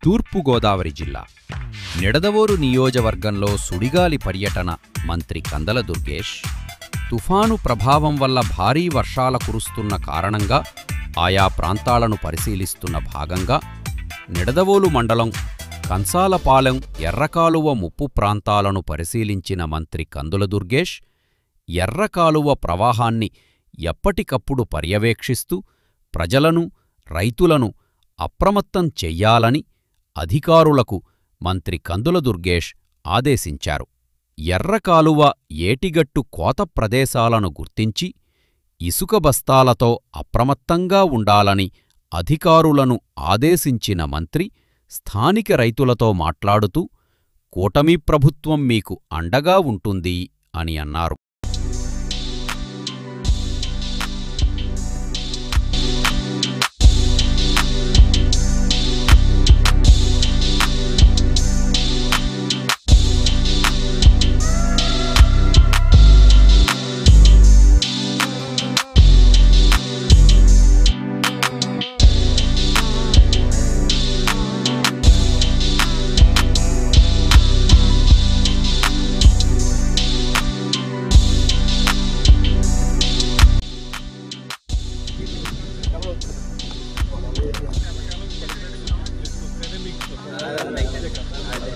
తూర్పుగోదావరి జిల్లా నిడదవోలు నియోజకవర్గంలో సుడిగాలి పర్యటన మంత్రి కందల దుర్గేష్ తుఫాను ప్రభావం వల్ల భారీ వర్షాల కురుస్తున్న కారణంగా ఆయా ప్రాంతాలను పరిశీలిస్తున్న భాగంగా నిడదవోలు మండలం కంసాలపాలెం ఎర్రకాలువ ముప్పు ప్రాంతాలను పరిశీలించిన మంత్రి కందుల దుర్గేష్ ఎర్రకాలువ ప్రవాహాన్ని ఎప్పటికప్పుడు పర్యవేక్షిస్తూ ప్రజలను రైతులను అప్రమత్తం చెయ్యాలని అధికారులకు మంత్రి కందుల దుర్గేష్ ఆదేశించారు. ఎర్రకాలువ ఏటిగట్టు కోత ప్రదేశాలను గుర్తించి ఇసుక బస్తాలతో అప్రమత్తంగా ఉండాలని అధికారులను ఆదేశించిన మంత్రి స్థానిక రైతులతో మాట్లాడుతూ కూటమి ప్రభుత్వం మీకు అండగా ఉంటుంది అని అన్నారు.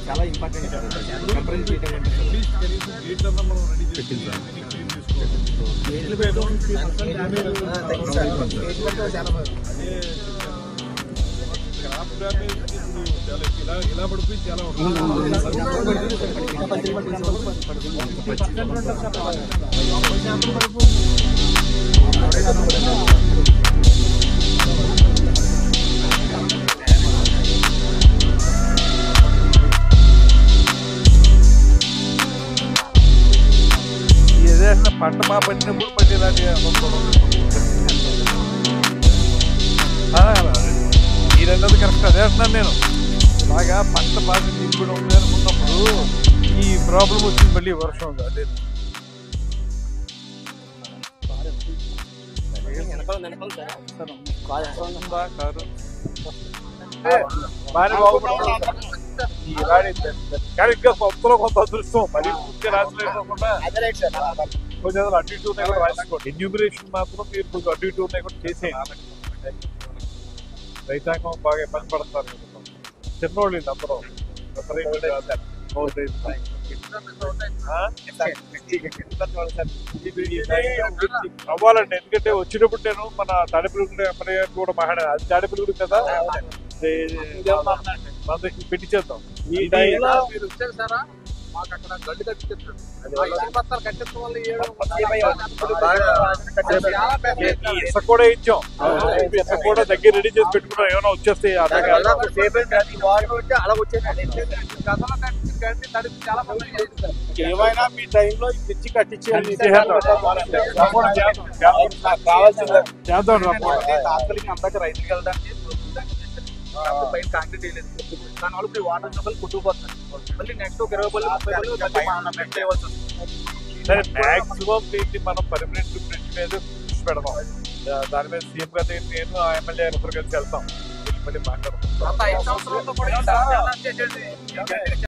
చాలా ఇంపార్టెంట్ కంప్రెన్స్ ఇలా పడిపోయి చాలా పంట మా పడినప్పుడు పట్టేలాంటి ఈ రెండోది కరెక్ట్ అదే అంటున్నాను నేను. ఇలాగా పంట బాగా దిగుబడి ఉంది అనుకున్నప్పుడు ఈ ప్రాబ్లం వచ్చింది మళ్ళీ వర్షం అదే బాగానే బాగుపడుతుంది. కానీ ఇంకా కొత్తలో కొంత అదృష్టం మరి పూర్తిగా రాసలేకుండా కొంచెం అటు ఇటు ఉన్నాయి కూడా రాసుకోండి. ఎన్యూమరేషన్ మాత్రం మీరు కొంచెం అటు ఇటు ఉన్నాయి కూడా చేసేయండి. రైతాంగం బాగా ఇబ్బంది పడతారు చిన్నోళ్ళు అందరూ అవ్వాలండి. ఎందుకంటే వచ్చేటప్పుడు నేను మన తాడేపల్లి ఎమ్మెల్యే కూడా మాట్లాడాను. అది తాడేపల్లి కదా పెట్టించేద్దాం. ఇసుక కూడా ఇచ్చాం, ఇసుక కూడా దగ్గర రెడీ చేసి పెట్టుకున్నాం. ఏమైనా వచ్చేస్తే ఏమైనా మీ టైంలో తెచ్చి కట్టించి చేద్దాం. అందాక రైతుకి వెళ్ళడానికి పైన కాంక్రీట్ వేయలేదు, దానివల్ల ఇప్పుడు వాటర్ డబ్బులు కుట్టుకుపోతుంది. మళ్ళీ నెక్స్ట్ ఒక 20 బళ్ళు 30 బళ్ళు నెక్స్ట్ వేయవలసి వస్తుంది. మ్యాక్సిమం దీన్ని మనం పర్మనెంట్ బ్రిడ్జ్ మీద దృష్టి పెడదాం. దాని మీద సీఎం గారు నేను ఎమ్మెల్యే ఒకరు కలిసి వెళ్తాం, మళ్ళీ మాట్లాడతాం.